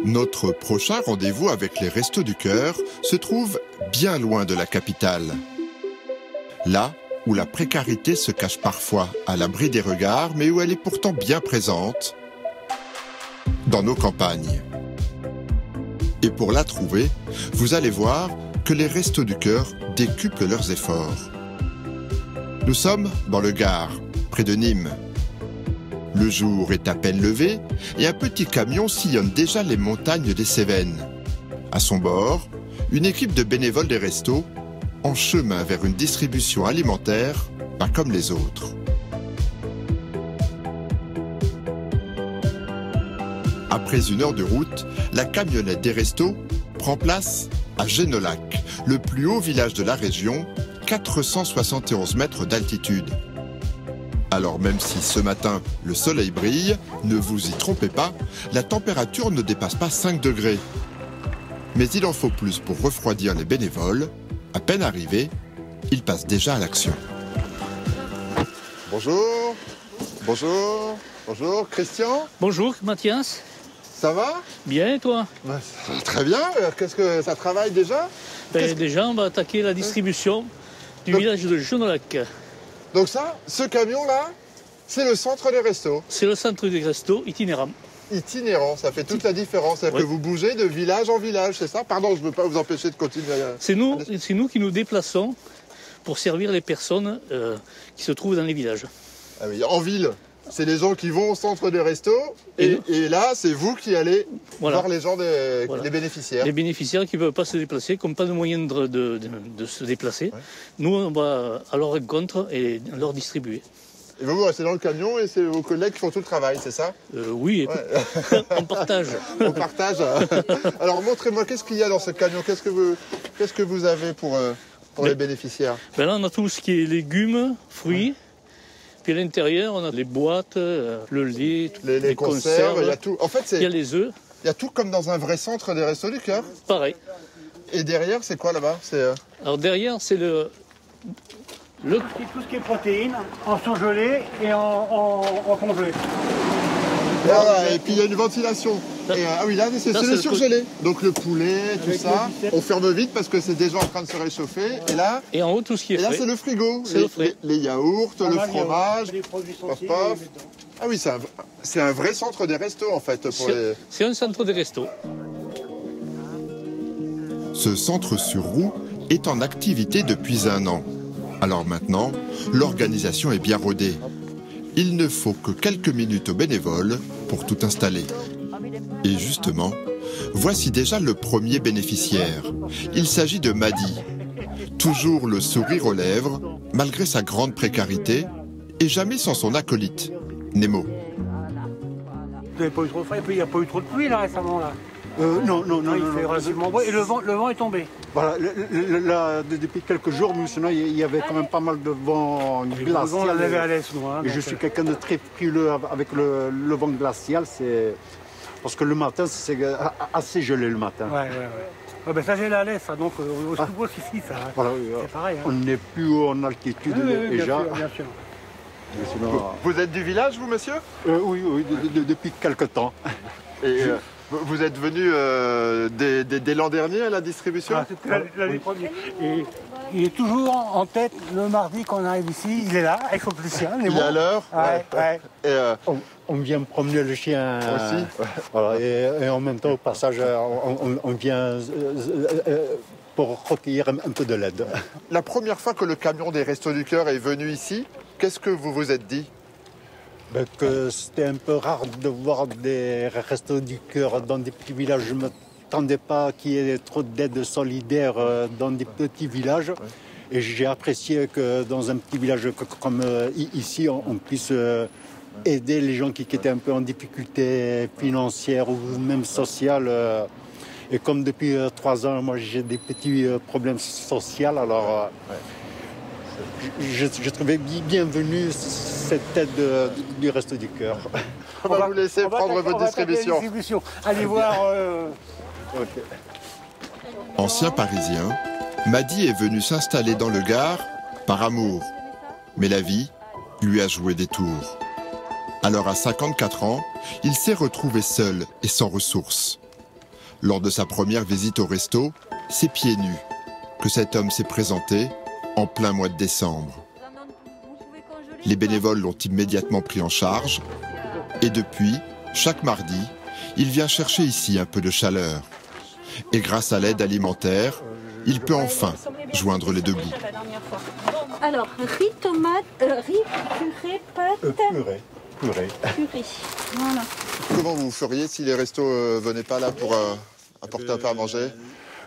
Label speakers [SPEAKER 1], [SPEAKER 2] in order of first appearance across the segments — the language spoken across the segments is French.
[SPEAKER 1] Notre prochain rendez-vous avec les Restos du Cœur se trouve bien loin de la capitale. Là où la précarité se cache parfois à l'abri des regards, mais où elle est pourtant bien présente, dans nos campagnes. Et pour la trouver, vous allez voir que les Restos du Cœur décuplent leurs efforts. Nous sommes dans le Gard, près de Nîmes. Le jour est à peine levé et un petit camion sillonne déjà les montagnes des Cévennes. À son bord, une équipe de bénévoles des restos en chemin vers une distribution alimentaire pas comme les autres. Après 1 heure de route, la camionnette des restos prend place à Génolac, le plus haut village de la région, 471 mètres d'altitude. Alors même si ce matin, le soleil brille, ne vous y trompez pas, la température ne dépasse pas 5 degrés. Mais il en faut plus pour refroidir les bénévoles. À peine arrivés, ils passent déjà à l'action. Bonjour, bonjour, bonjour, Christian.
[SPEAKER 2] Bonjour Mathias.
[SPEAKER 1] Ça va?
[SPEAKER 2] Bien et toi?
[SPEAKER 1] Très bien, qu'est-ce que ça travaille déjà?
[SPEAKER 2] Déjà on va attaquer la distribution du village de Génolac.
[SPEAKER 1] Donc ça, ce camion-là, c'est le centre des restos.
[SPEAKER 2] C'est le centre des restos itinérant.
[SPEAKER 1] Itinérant, ça fait toute la différence. C'est-à-dire que vous bougez de village en village, c'est ça? Pardon, je ne veux pas vous empêcher de continuer.
[SPEAKER 2] C'est nous qui nous déplaçons pour servir les personnes qui se trouvent dans les villages.
[SPEAKER 1] Ah oui, en ville, c'est les gens qui vont au centre des restos et là, c'est vous qui allez voir les gens, les bénéficiaires. Les
[SPEAKER 2] bénéficiaires qui ne peuvent pas se déplacer, qui n'ont pas de moyens de se déplacer. Ouais. Nous, on va à leur rencontre et leur distribuer.
[SPEAKER 1] Et vous restez dans le camion et c'est vos collègues qui font tout le travail, c'est ça?
[SPEAKER 2] Oui, on partage.
[SPEAKER 1] On partage. Alors montrez-moi, qu'est-ce qu'il y a dans ce camion? Qu'est-ce que vous avez pour les bénéficiaires?
[SPEAKER 2] Là, on a tout ce qui est légumes, fruits. Puis à l'intérieur, on a les boîtes, le lait,
[SPEAKER 1] les conserves, il y a tout. En fait,
[SPEAKER 2] il y a les œufs.
[SPEAKER 1] Il y a tout comme dans un vrai centre des Restos du Cœur.
[SPEAKER 2] Pareil.
[SPEAKER 1] Et derrière, c'est quoi là-bas?
[SPEAKER 2] Alors derrière, c'est
[SPEAKER 3] tout ce qui est protéines, en surgelé et en congelé.
[SPEAKER 1] Voilà, et puis il y a une ventilation. Ah oui, là, c'est le surgelé. Donc le poulet, tout ça, on ferme vite parce que c'est déjà en train de se réchauffer. Et
[SPEAKER 2] en haut, tout ce qui est frais.
[SPEAKER 1] Et là, c'est le frigo. Les yaourts, le fromage, paf. Ah oui, c'est un vrai centre des restos en fait.
[SPEAKER 2] C'est un centre des restos.
[SPEAKER 1] Ce centre sur roue est en activité depuis 1 an. Alors maintenant, l'organisation est bien rodée. Il ne faut que quelques minutes aux bénévoles pour tout installer. Et justement, voici déjà le premier bénéficiaire. Il s'agit de Madi. Toujours le sourire aux lèvres, malgré sa grande précarité, et jamais sans son acolyte, Nemo.
[SPEAKER 3] Vous n'avez pas eu trop frais, et puis il n'y a pas eu trop de pluie là récemment là. Non, il fait relativement beau et le vent est tombé.
[SPEAKER 4] Voilà, là, depuis quelques jours, nous, sinon, il y avait quand même pas mal de vent glacial.
[SPEAKER 3] On l'avait à l'aise, nous.
[SPEAKER 4] Et je suis quelqu'un de très frileux avec le vent glacial. Parce que le matin, c'est assez gelé le matin.
[SPEAKER 3] Ouais, ben ça j'ai la laisse, donc au Soubos ici, voilà, c'est pareil.
[SPEAKER 4] On n'est plus haut en altitude déjà.
[SPEAKER 3] Bien sûr.
[SPEAKER 1] Sinon, vous êtes du village, vous, monsieur?
[SPEAKER 4] Oui, depuis quelque temps.
[SPEAKER 1] Et vous êtes venu dès l'an dernier à la distribution?
[SPEAKER 3] L'année première. Et il est toujours en tête le mardi quand on arrive ici. Il est là, avec son petit chien.
[SPEAKER 1] Il est à l'heure.
[SPEAKER 3] Ouais.
[SPEAKER 4] Et on vient promener le chien
[SPEAKER 1] aussi.
[SPEAKER 4] Voilà, et en même temps, au passage, on vient pour recueillir un peu de l'aide.
[SPEAKER 1] La première fois que le camion des Restos du Cœur est venu ici, qu'est-ce que vous vous êtes dit?
[SPEAKER 4] Que c'était un peu rare de voir des Restos du Cœur dans des petits villages. Je ne m'attendais pas qu'il y ait trop d'aide solidaire dans des petits villages. Et j'ai apprécié que dans un petit village comme ici, on puisse aider les gens qui étaient un peu en difficulté financière ou même sociale. Et comme depuis 3 ans, moi j'ai des petits problèmes sociaux, alors je trouvais bienvenue cette aide du Resto du Cœur.
[SPEAKER 1] On va vous laisser prendre votre distribution.
[SPEAKER 3] Allez voir.
[SPEAKER 1] Okay. Ancien Parisien, Madi est venu s'installer dans le Gard par amour. Mais la vie lui a joué des tours. Alors à 54 ans, il s'est retrouvé seul et sans ressources. Lors de sa première visite au resto, c'est pieds nus que cet homme s'est présenté en plein mois de décembre. Les bénévoles l'ont immédiatement pris en charge et depuis, chaque mardi, il vient chercher ici un peu de chaleur. Et grâce à l'aide alimentaire, il peut enfin joindre les deux bouts.
[SPEAKER 5] Alors, riz, tomate, riz, purée, pâte...
[SPEAKER 4] Purée.
[SPEAKER 5] Voilà.
[SPEAKER 1] Comment vous feriez si les restos venaient pas là pour apporter un peu à manger?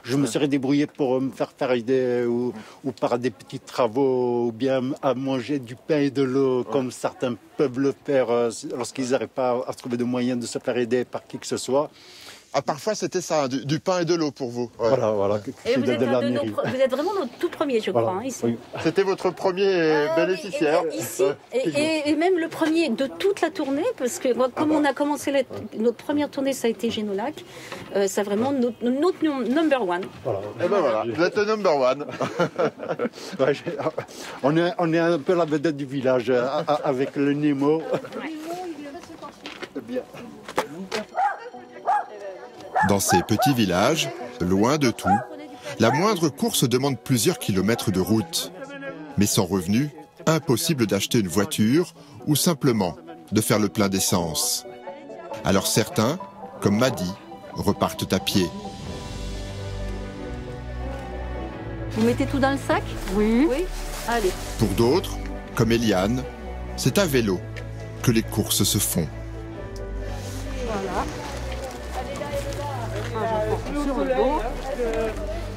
[SPEAKER 4] Je me serais débrouillé pour me faire aider ou par des petits travaux ou bien à manger du pain et de l'eau comme certains peuvent le faire lorsqu'ils n'arrivent pas à trouver de moyens de se faire aider par qui que ce soit.
[SPEAKER 1] Ah, parfois c'était ça, du pain et de l'eau pour vous. Ouais.
[SPEAKER 4] Voilà.
[SPEAKER 5] Et vous êtes vraiment notre tout premier, je crois, hein, ici.
[SPEAKER 4] Oui.
[SPEAKER 1] C'était votre premier bénéficiaire.
[SPEAKER 5] Ici, et même le premier de toute la tournée, parce que comme on a commencé notre première tournée, ça a été Génolac, c'est vraiment notre number one.
[SPEAKER 4] Voilà.
[SPEAKER 1] Et ben voilà, vous êtes le number one.
[SPEAKER 4] On est un peu la vedette du village avec le Nemo. Bien.
[SPEAKER 1] Dans ces petits villages, loin de tout, la moindre course demande plusieurs kilomètres de route. Mais sans revenu, impossible d'acheter une voiture ou simplement de faire le plein d'essence. Alors certains, comme Madi, repartent à pied.
[SPEAKER 5] Vous mettez tout dans le sac? Oui. Allez.
[SPEAKER 1] Pour d'autres, comme Eliane, c'est à vélo que les courses se font.
[SPEAKER 5] Voilà.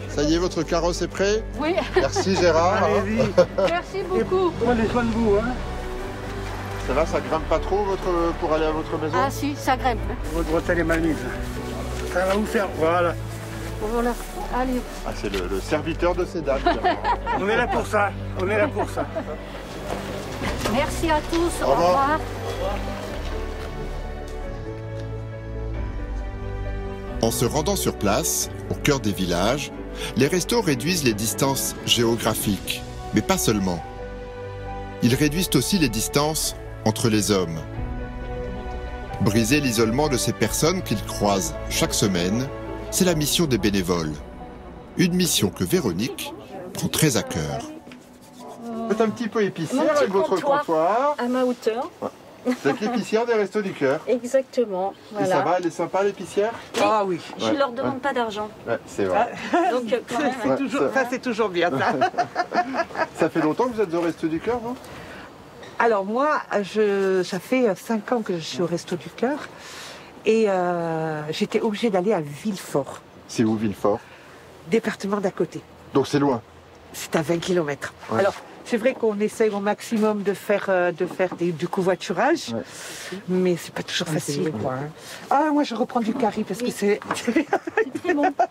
[SPEAKER 1] Ça y est, votre carrosse est prêt?
[SPEAKER 5] Oui.
[SPEAKER 1] Merci Gérard.
[SPEAKER 3] Allez-y.
[SPEAKER 5] Merci beaucoup.
[SPEAKER 3] Prenez soin de vous. Hein.
[SPEAKER 1] Ça va, ça grimpe pas trop pour aller à votre maison?
[SPEAKER 5] Ah si, ça grimpe.
[SPEAKER 3] Votre bretelle est mal mise. Ça va vous faire. Voilà.
[SPEAKER 5] Voilà. Allez.
[SPEAKER 1] Ah, c'est le serviteur de ces dames.
[SPEAKER 3] On est là pour ça.
[SPEAKER 5] Merci à tous.
[SPEAKER 1] Au revoir. En se rendant sur place, au cœur des villages, les restos réduisent les distances géographiques, mais pas seulement. Ils réduisent aussi les distances entre les hommes. Briser l'isolement de ces personnes qu'ils croisent chaque semaine, c'est la mission des bénévoles. Une mission que Véronique prend très à cœur. Vous êtes un petit peu épicière avec votre comptoir.
[SPEAKER 5] À ma hauteur.
[SPEAKER 1] Vous êtes l'épicière des Restos du Cœur.
[SPEAKER 5] Exactement. Voilà.
[SPEAKER 1] Et ça va, elle est sympa l'épicière?
[SPEAKER 3] Ah oui.
[SPEAKER 5] Je ne leur demande pas d'argent.
[SPEAKER 1] Ouais, c'est vrai.
[SPEAKER 5] Donc, quand même,
[SPEAKER 6] C'est toujours bien ça.
[SPEAKER 1] Ça fait longtemps que vous êtes au Resto du Cœur, vous?
[SPEAKER 6] Alors moi, ça fait 5 ans que je suis au Resto du Cœur et j'étais obligée d'aller à Villefort,
[SPEAKER 1] C'est où Villefort?
[SPEAKER 6] département d'à côté.
[SPEAKER 1] Donc c'est loin.
[SPEAKER 6] C'est à 20 km.
[SPEAKER 1] Ouais.
[SPEAKER 6] Alors, c'est vrai qu'on essaye au maximum de faire du covoiturage, mais c'est pas toujours facile. Quoi, hein. Ah, moi je reprends du curry parce que c'est
[SPEAKER 5] très bon.
[SPEAKER 1] Ah,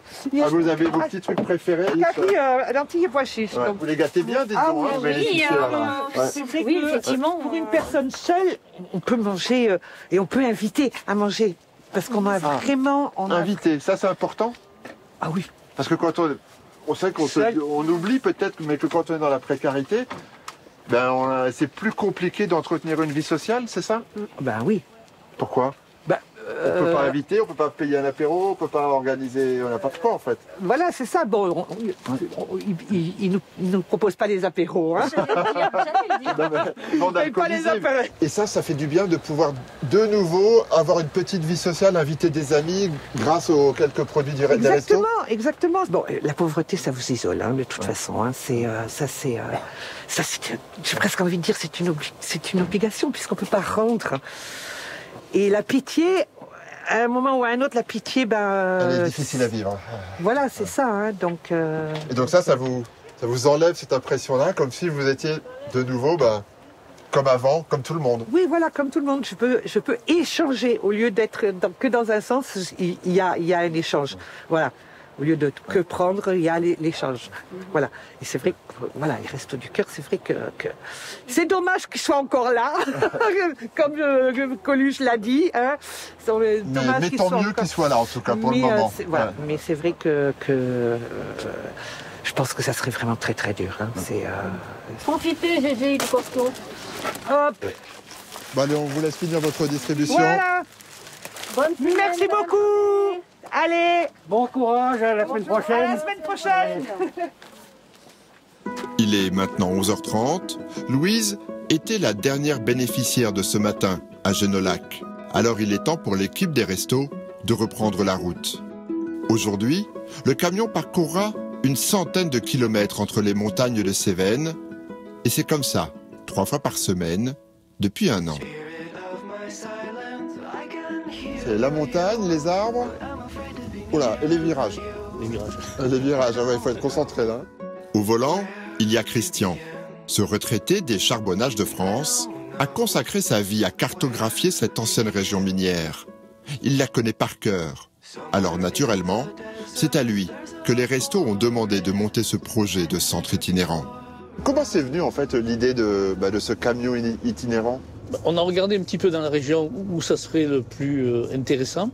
[SPEAKER 1] vous avez vos petits trucs préférés?
[SPEAKER 6] curry, lentilles et pois chiches.
[SPEAKER 1] Ouais,
[SPEAKER 6] donc.
[SPEAKER 1] vous les gâtez bien, dites donc, hein, belle épicière, là. Ouais.
[SPEAKER 6] C'est vrai
[SPEAKER 5] Oui,
[SPEAKER 6] que
[SPEAKER 5] effectivement.
[SPEAKER 6] pour une personne seule, on peut manger et on peut inviter à manger parce qu'on a vraiment...
[SPEAKER 1] Invité, ça c'est important?
[SPEAKER 6] Ah oui.
[SPEAKER 1] Parce que quand on sait on oublie peut-être, mais que quand on est dans la précarité, ben c'est plus compliqué d'entretenir une vie sociale, c'est ça?
[SPEAKER 6] Ben oui.
[SPEAKER 1] Pourquoi? On peut pas inviter, on peut pas payer un apéro, on peut pas organiser n'importe quoi en fait.
[SPEAKER 6] Voilà, c'est ça. Bon, il nous propose pas des apéros. Hein.
[SPEAKER 1] Non,
[SPEAKER 6] Pas les apéros.
[SPEAKER 1] Et ça fait du bien de pouvoir de nouveau avoir une petite vie sociale, inviter des amis grâce aux quelques produits des restos.
[SPEAKER 6] Exactement. Bon, la pauvreté, ça vous isole, hein, de toute façon. Hein. J'ai presque envie de dire, c'est une obligation puisqu'on peut pas rendre. Et la pitié, à un moment ou à un autre, la pitié,
[SPEAKER 1] elle est difficile à vivre.
[SPEAKER 6] Voilà, c'est ça. Hein, donc.
[SPEAKER 1] Et donc ça vous enlève cette impression-là, comme si vous étiez de nouveau, comme avant, comme tout le monde.
[SPEAKER 6] Oui, voilà, comme tout le monde. Je peux échanger au lieu d'être que dans un sens. Il y a un échange. Voilà. Au lieu de que prendre, il y a l'échange. Voilà. Et c'est vrai que, voilà, les Restos du Cœur, c'est vrai que c'est dommage qu'ils soient encore là, comme Coluche l'a dit. Hein.
[SPEAKER 1] Mais tant mieux qu'ils soient là, en tout cas, pour le moment.
[SPEAKER 6] Voilà. Ouais. Mais c'est vrai que je pense que ça serait vraiment très très dur. Hein.
[SPEAKER 5] Profitez, Gégé, du costaud.
[SPEAKER 6] Hop.
[SPEAKER 1] Bon, allez, on vous laisse finir votre distribution.
[SPEAKER 6] Voilà.
[SPEAKER 5] Bonne semaine,
[SPEAKER 6] Merci
[SPEAKER 5] madame.
[SPEAKER 6] beaucoup. Allez,
[SPEAKER 3] Bon courage, à la semaine
[SPEAKER 6] à
[SPEAKER 3] prochaine.
[SPEAKER 6] la semaine prochaine.
[SPEAKER 1] Il est maintenant 11h30. Louise était la dernière bénéficiaire de ce matin à Genolac. Alors il est temps pour l'équipe des restos de reprendre la route. Aujourd'hui, le camion parcourra une centaine de kilomètres entre les montagnes de Cévennes. Et c'est comme ça, 3 fois par semaine, depuis 1 an. C'est la montagne, les arbres. Oula, et les virages.
[SPEAKER 2] Les virages.
[SPEAKER 1] Les virages, il faut être concentré là. Au volant, il y a Christian. Ce retraité des charbonnages de France a consacré sa vie à cartographier cette ancienne région minière. Il la connaît par cœur. Alors naturellement, c'est à lui que les restos ont demandé de monter ce projet de centre itinérant. Comment c'est venu en fait l'idée de ce camion itinérant?
[SPEAKER 2] On a regardé un petit peu dans la région où ça serait le plus intéressant.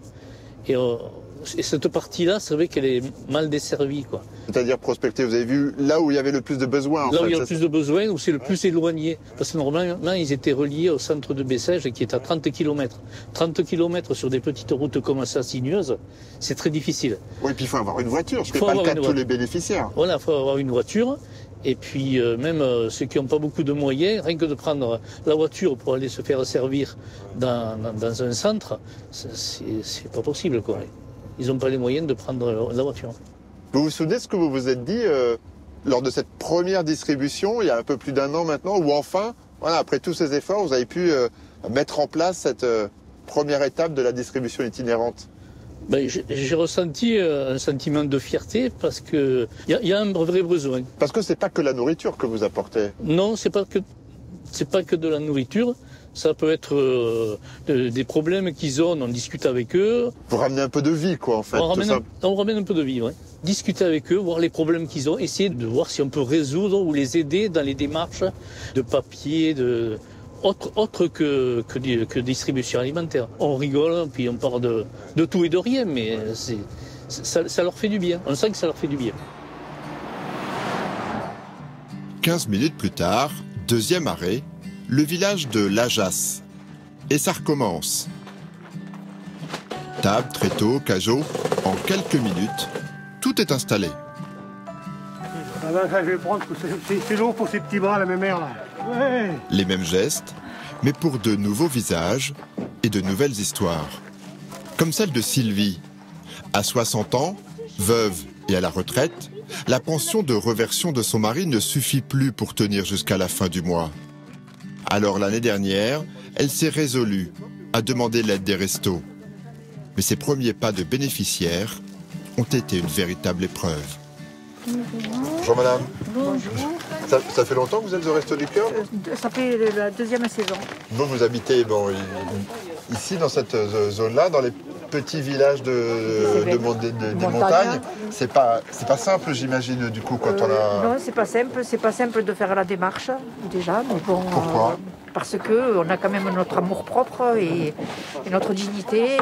[SPEAKER 2] Et cette partie-là, c'est vrai qu'elle est mal desservie, quoi.
[SPEAKER 1] C'est-à-dire prospecter, vous avez vu là où il y avait le plus de besoins
[SPEAKER 2] Là où il y a le plus de besoins, où c'est le plus éloigné. Parce que normalement, ils étaient reliés au centre de Bessèges qui est à 30 km. 30 km sur des petites routes comme ça, sinueuses, c'est très difficile.
[SPEAKER 1] Oui, puis il faut avoir une voiture, ce n'est pas le cas de tous les bénéficiaires.
[SPEAKER 2] Voilà, il faut avoir une voiture. Et puis même ceux qui n'ont pas beaucoup de moyens, rien que de prendre la voiture pour aller se faire servir dans un centre, c'est pas possible, quoi. Ils n'ont pas les moyens de prendre la voiture.
[SPEAKER 1] Vous vous souvenez de ce que vous vous êtes dit lors de cette première distribution, il y a un peu plus d'1 an maintenant, où enfin, voilà, après tous ces efforts, vous avez pu mettre en place cette première étape de la distribution itinérante?
[SPEAKER 2] J'ai ressenti un sentiment de fierté parce qu'il y a un vrai besoin.
[SPEAKER 1] Parce que c'est pas que la nourriture que vous apportez.
[SPEAKER 2] Non, c'est pas que de la nourriture. Ça peut être des problèmes qu'ils ont, on discute avec eux.
[SPEAKER 1] Pour ramener un peu de vie, quoi, en fait.
[SPEAKER 2] On ramène un peu de vie, oui. Discuter avec eux, voir les problèmes qu'ils ont, essayer de voir si on peut résoudre ou les aider dans les démarches de papier, autre que distribution alimentaire. On rigole, puis on parle de tout et de rien, mais ça leur fait du bien. On sent que ça leur fait du bien.
[SPEAKER 1] 15 minutes plus tard, deuxième arrêt, le village de Lajas. Et ça recommence. Table, tréteau, cajot, en quelques minutes, tout est installé.
[SPEAKER 3] Ah ben ça je vais prendre, c'est long pour ces petits bras, la même mère là. Ouais.
[SPEAKER 1] Les mêmes gestes, mais pour de nouveaux visages et de nouvelles histoires. Comme celle de Sylvie. À 60 ans, veuve et à la retraite, la pension de reversion de son mari ne suffit plus pour tenir jusqu'à la fin du mois. Alors l'année dernière, elle s'est résolue à demander l'aide des restos. Mais ses premiers pas de bénéficiaire ont été une véritable épreuve. Bonjour madame.
[SPEAKER 7] Bonjour.
[SPEAKER 1] Ça fait longtemps que vous êtes au Resto du Cœur?
[SPEAKER 7] Ça fait la deuxième saison.
[SPEAKER 1] Vous habitez ici, dans cette zone-là, dans les petits villages des montagnes. C'est pas simple, j'imagine, du coup, quand on a...
[SPEAKER 7] Non, c'est pas simple de faire la démarche, déjà. Mais bon,
[SPEAKER 1] pourquoi?
[SPEAKER 7] Parce qu'on a quand même notre amour-propre et notre dignité.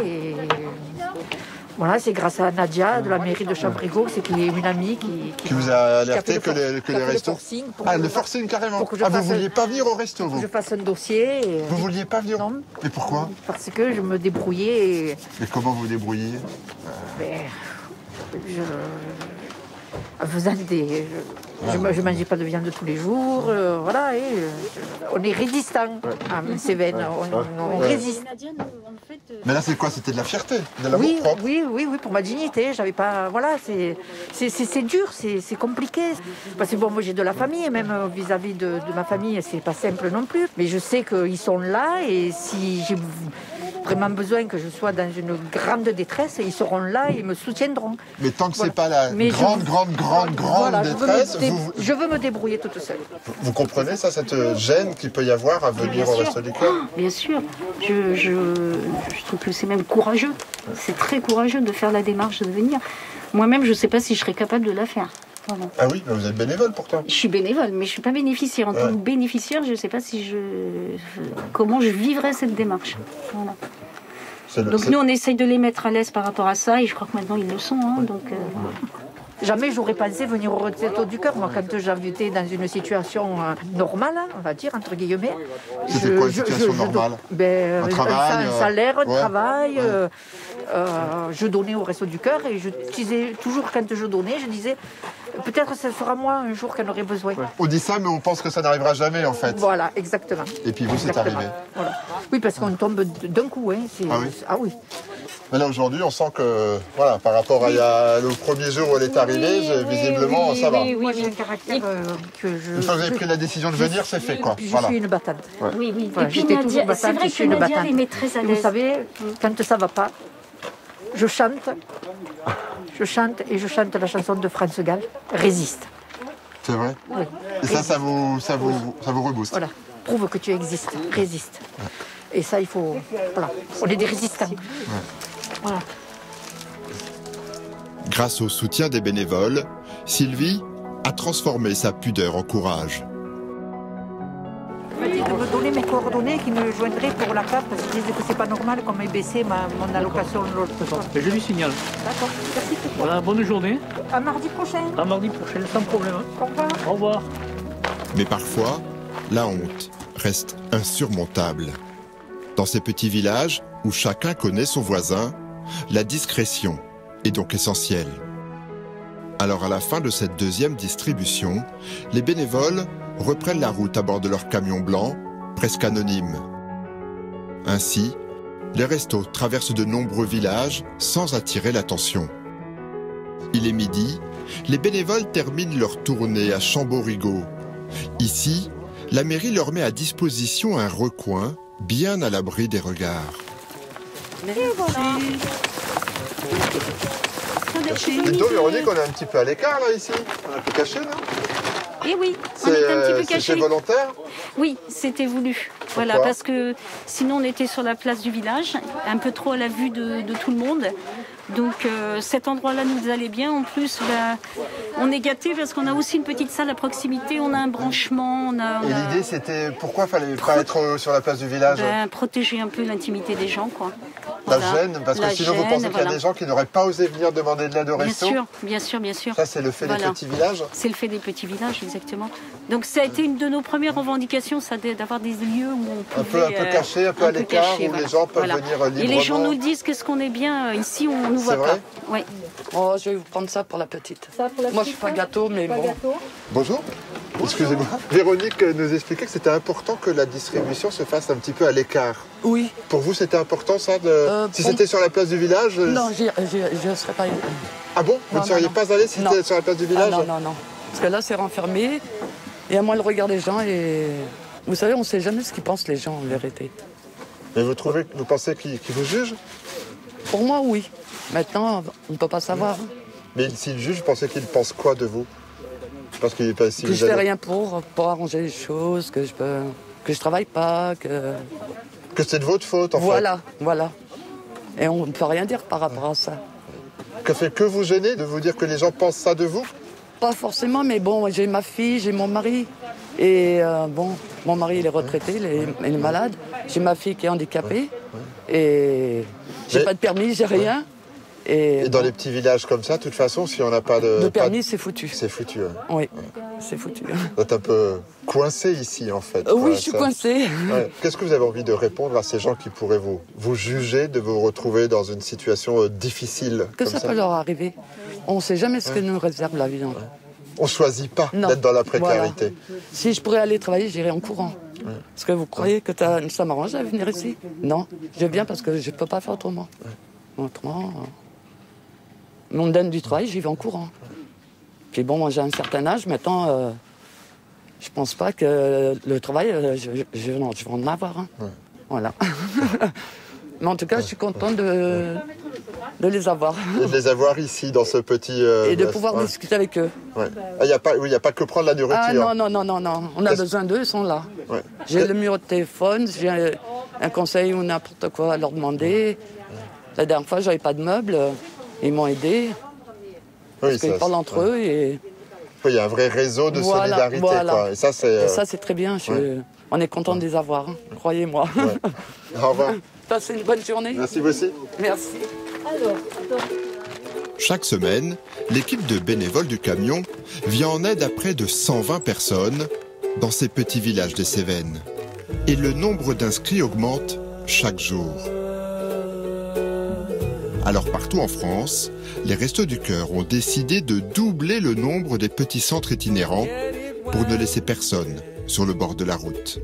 [SPEAKER 7] Voilà, c'est grâce à Nadia de la mairie de Chambrigot, c'est qui est une amie
[SPEAKER 1] qui vous a alerté que les restos. Le forcing carrément. Vous vouliez pas venir au resto, vous?
[SPEAKER 7] Que je fasse un dossier.
[SPEAKER 1] Vous vouliez pas venir?
[SPEAKER 7] Non.
[SPEAKER 1] Mais pourquoi?
[SPEAKER 7] Parce que je me débrouillais.
[SPEAKER 1] Mais comment vous débrouillez?
[SPEAKER 7] En faisant je mangeais pas de viande tous les jours, voilà, on est résistant à Cévennes, on résiste.
[SPEAKER 1] Mais là c'est quoi? C'était de la fierté, de l'amour propre?
[SPEAKER 7] Oui, pour ma dignité, j'avais pas, voilà, c'est dur, c'est compliqué. Parce que bon, moi j'ai de la famille, même vis-à-vis de ma famille, c'est pas simple non plus. Mais je sais qu'ils sont là et si j'ai vraiment besoin que je sois dans une grande détresse, ils seront là et ils me soutiendront.
[SPEAKER 1] Mais tant que c'est pas la grande détresse,
[SPEAKER 7] je veux me débrouiller toute seule.
[SPEAKER 1] Vous comprenez ça, cette gêne qu'il peut y avoir à venir au Resto du Cœur?
[SPEAKER 5] Bien sûr, je trouve que c'est même courageux. C'est très courageux de faire la démarche de venir. Moi-même, je ne sais pas si je serais capable de la faire. Voilà.
[SPEAKER 1] Ah oui, mais vous êtes bénévole pourtant.
[SPEAKER 5] Je suis bénévole, mais je ne suis pas bénéficiaire. En tant que bénéficiaire, je ne sais pas comment je vivrais cette démarche. Voilà. Donc nous, on essaye de les mettre à l'aise par rapport à ça, et je crois que maintenant, ils le sont. Hein, donc, voilà.
[SPEAKER 7] Jamais j'aurais pensé venir au Resto du Cœur. Moi, quand j'habitais dans une situation normale, on va dire, entre guillemets.
[SPEAKER 1] C'était quoi une situation normale?
[SPEAKER 7] Un salaire, un
[SPEAKER 1] ouais.
[SPEAKER 7] travail. Je donnais au Resto du Cœur et je disais, toujours quand je donnais, je disais, peut-être ce sera moi un jour qu'elle aurait besoin.
[SPEAKER 1] Ouais. On dit ça, mais on pense que ça n'arrivera jamais, en fait.
[SPEAKER 7] Voilà, exactement.
[SPEAKER 1] Et puis vous, c'est arrivé.
[SPEAKER 7] Voilà. Oui, parce qu'on tombe d'un coup. Hein.
[SPEAKER 1] Ah oui. Mais là, aujourd'hui, on sent que, voilà, par rapport à le premier jour où elle est arrivée, visiblement, ça va.
[SPEAKER 7] Oui, j'ai un caractère que je...
[SPEAKER 1] Une fois que vous avez pris la décision de venir, c'est fait, quoi.
[SPEAKER 7] Je suis une battante.
[SPEAKER 1] Ouais.
[SPEAKER 5] Oui, oui.
[SPEAKER 7] Voilà,
[SPEAKER 5] et puis
[SPEAKER 7] j'étais toujours
[SPEAKER 5] Nadia, c'est
[SPEAKER 7] battante,
[SPEAKER 5] vrai
[SPEAKER 7] je suis
[SPEAKER 5] que
[SPEAKER 7] une
[SPEAKER 5] Nadia,
[SPEAKER 7] battante.
[SPEAKER 5] elle met très à
[SPEAKER 7] Et
[SPEAKER 5] l'aise.
[SPEAKER 7] vous savez, quand ça va pas, je chante et je chante la chanson de France Gall, Résiste.
[SPEAKER 1] C'est vrai?
[SPEAKER 7] Oui.
[SPEAKER 1] Et ça vous rebooste?
[SPEAKER 7] Voilà, prouve que tu existes, résiste. Ouais. Et ça, il faut... Voilà, on est des résistants. Ouais. Voilà.
[SPEAKER 1] Grâce au soutien des bénévoles, Sylvie a transformé sa pudeur en courage.
[SPEAKER 7] Il m'a dit de me donner mes coordonnées, qui me joindraient pour la carte, parce qu'il disait que c'est pas normal qu'on m'ait baissé mon allocation l'autre jour.
[SPEAKER 2] Je lui signale.
[SPEAKER 7] D'accord, merci.
[SPEAKER 2] Voilà, bonne journée.
[SPEAKER 7] À mardi prochain.
[SPEAKER 2] À mardi prochain, sans problème.
[SPEAKER 7] Au revoir.
[SPEAKER 2] Au revoir.
[SPEAKER 1] Mais parfois, la honte reste insurmontable. Dans ces petits villages où chacun connaît son voisin, la discrétion est donc essentielle. Alors à la fin de cette deuxième distribution, les bénévoles reprennent la route à bord de leur camion blanc, presque anonyme. Ainsi, les restos traversent de nombreux villages sans attirer l'attention. Il est midi, les bénévoles terminent leur tournée à Chamborigot. Ici, la mairie leur met à disposition un recoin bien à l'abri des regards. Dis donc, Véronique, on est un petit peu à l'écart là ici. On est un peu caché, non?
[SPEAKER 5] Et oui, on est un petit peu caché.
[SPEAKER 1] C'était volontaire?
[SPEAKER 5] Oui, c'était voulu. Voilà,
[SPEAKER 1] Pourquoi?
[SPEAKER 5] parce que sinon on était sur la place du village, un peu trop à la vue de tout le monde. Donc cet endroit-là nous allait bien. En plus, on est gâtés parce qu'on a aussi une petite salle à proximité, on a un branchement.
[SPEAKER 1] Et l'idée, c'était pourquoi il fallait pas être sur la place du village?
[SPEAKER 5] Protéger un peu l'intimité des gens, quoi.
[SPEAKER 1] La
[SPEAKER 5] Voilà.
[SPEAKER 1] gêne, parce que
[SPEAKER 5] La
[SPEAKER 1] sinon vous
[SPEAKER 5] gêne,
[SPEAKER 1] pensez qu'il y a
[SPEAKER 5] voilà.
[SPEAKER 1] des gens qui n'auraient pas osé venir demander de l'aide au resto?
[SPEAKER 5] Bien sûr, bien sûr.
[SPEAKER 1] Ça, c'est le fait des petits villages?
[SPEAKER 5] C'est le fait des petits villages, exactement. Donc ça a été une de nos premières revendications, ça, d'avoir des lieux où on pouvait...
[SPEAKER 1] Un peu caché, un peu à l'écart, où les gens peuvent venir librement.
[SPEAKER 5] Et les gens nous disent qu'est-ce qu'on est bien, ici on nous voit
[SPEAKER 1] C'est vrai?
[SPEAKER 5] pas. Ouais.
[SPEAKER 8] Oh, je vais vous prendre ça pour la petite. Moi, je suis pas gâteau, mais bon.
[SPEAKER 1] Bonjour. Excusez-moi. Véronique nous expliquait que c'était important que la distribution se fasse un petit peu à l'écart.
[SPEAKER 8] Oui.
[SPEAKER 1] Pour vous, c'était important ça si
[SPEAKER 8] pour-
[SPEAKER 1] c'était sur la place du village?
[SPEAKER 8] Non, je ne serais pas...
[SPEAKER 1] Ah bon? Vous
[SPEAKER 8] Non,
[SPEAKER 1] ne seriez
[SPEAKER 8] non.
[SPEAKER 1] pas allé si
[SPEAKER 8] Non.
[SPEAKER 1] c'était sur la place du village?
[SPEAKER 8] Ah, non. Parce que là, c'est renfermé. Et à moi, le regard des gens. Et vous savez, on ne sait jamais ce qu'ils pensent, les gens, en vérité.
[SPEAKER 1] Mais vous pensez qu'ils vous jugent?
[SPEAKER 8] Pour moi, oui. Maintenant, on ne peut pas savoir.
[SPEAKER 1] Mais s'ils jugent, vous pensez qu'ils pensent quoi de vous? Parce que si
[SPEAKER 8] Que
[SPEAKER 1] vous
[SPEAKER 8] je fais
[SPEAKER 1] avez-
[SPEAKER 8] rien pour arranger les choses, que je travaille pas, que...
[SPEAKER 1] Que c'est de votre faute, en
[SPEAKER 8] Voilà. Et on ne peut rien dire par rapport à ça.
[SPEAKER 1] fait. Que fait que vous gêner de vous dire que les gens pensent ça de vous?
[SPEAKER 8] Pas forcément, mais bon, j'ai ma fille, j'ai mon mari. Et bon, mon mari, il est retraité, il est malade. J'ai ma fille qui est handicapée. Et j'ai
[SPEAKER 1] Mais-
[SPEAKER 8] pas de permis, j'ai rien.
[SPEAKER 1] Et dans les petits villages comme ça, de toute façon, si on n'a pas de...
[SPEAKER 8] de permis, c'est foutu.
[SPEAKER 1] C'est foutu. Hein.
[SPEAKER 8] Oui, c'est foutu.
[SPEAKER 1] Vous êtes un peu coincé ici, en fait.
[SPEAKER 8] Oui,
[SPEAKER 1] quoi,
[SPEAKER 8] je suis
[SPEAKER 1] ça.
[SPEAKER 8] coincée.
[SPEAKER 1] Ouais. Qu'est-ce que vous avez envie de répondre à ces gens qui pourraient vous juger de vous retrouver dans une situation difficile
[SPEAKER 8] Que
[SPEAKER 1] comme
[SPEAKER 8] ça
[SPEAKER 1] ça?
[SPEAKER 8] peut leur arriver. On ne sait jamais ce que nous réserve la vie.
[SPEAKER 1] On ne choisit pas
[SPEAKER 8] Non.
[SPEAKER 1] d'être dans la précarité.
[SPEAKER 8] Voilà. Si je pourrais aller travailler, j'irais en courant. Est-ce que vous croyez que ça m'arrange à venir ici? Non, je viens parce que je ne peux pas faire autrement. Autrement, on me donne du travail, j'y vais en courant. Puis bon, moi j'ai un certain âge, maintenant, je pense pas que le travail, je vais en avoir. Hein. Voilà. Mais en tout cas, je suis contente de les avoir.
[SPEAKER 1] Et de les avoir ici, dans ce petit...
[SPEAKER 8] Et de pouvoir discuter avec eux.
[SPEAKER 1] Ouais. Il n'y a pas que prendre la nourriture.
[SPEAKER 8] Ah non. On a besoin d'eux, ils sont là.
[SPEAKER 1] Ouais.
[SPEAKER 8] J'ai le numéro de téléphone, j'ai un conseil ou n'importe quoi à leur demander. La dernière fois, j'avais pas de meubles, ils m'ont aidé. Parce qu'ils parlent entre eux et...
[SPEAKER 1] Oui, il y a un vrai réseau de solidarité.
[SPEAKER 8] Voilà.
[SPEAKER 1] Quoi. Et ça,
[SPEAKER 8] c'est très bien. On est content de les avoir, hein, croyez-moi.
[SPEAKER 1] Ouais. Au revoir.
[SPEAKER 8] Passez une bonne journée.
[SPEAKER 1] Merci vous aussi.
[SPEAKER 8] Merci.
[SPEAKER 5] Alors,
[SPEAKER 1] Chaque semaine, l'équipe de bénévoles du camion vient en aide à près de 120 personnes dans ces petits villages des Cévennes. Et le nombre d'inscrits augmente chaque jour. Alors partout en France, les Restos du Cœur ont décidé de doubler le nombre des petits centres itinérants pour ne laisser personne sur le bord de la route.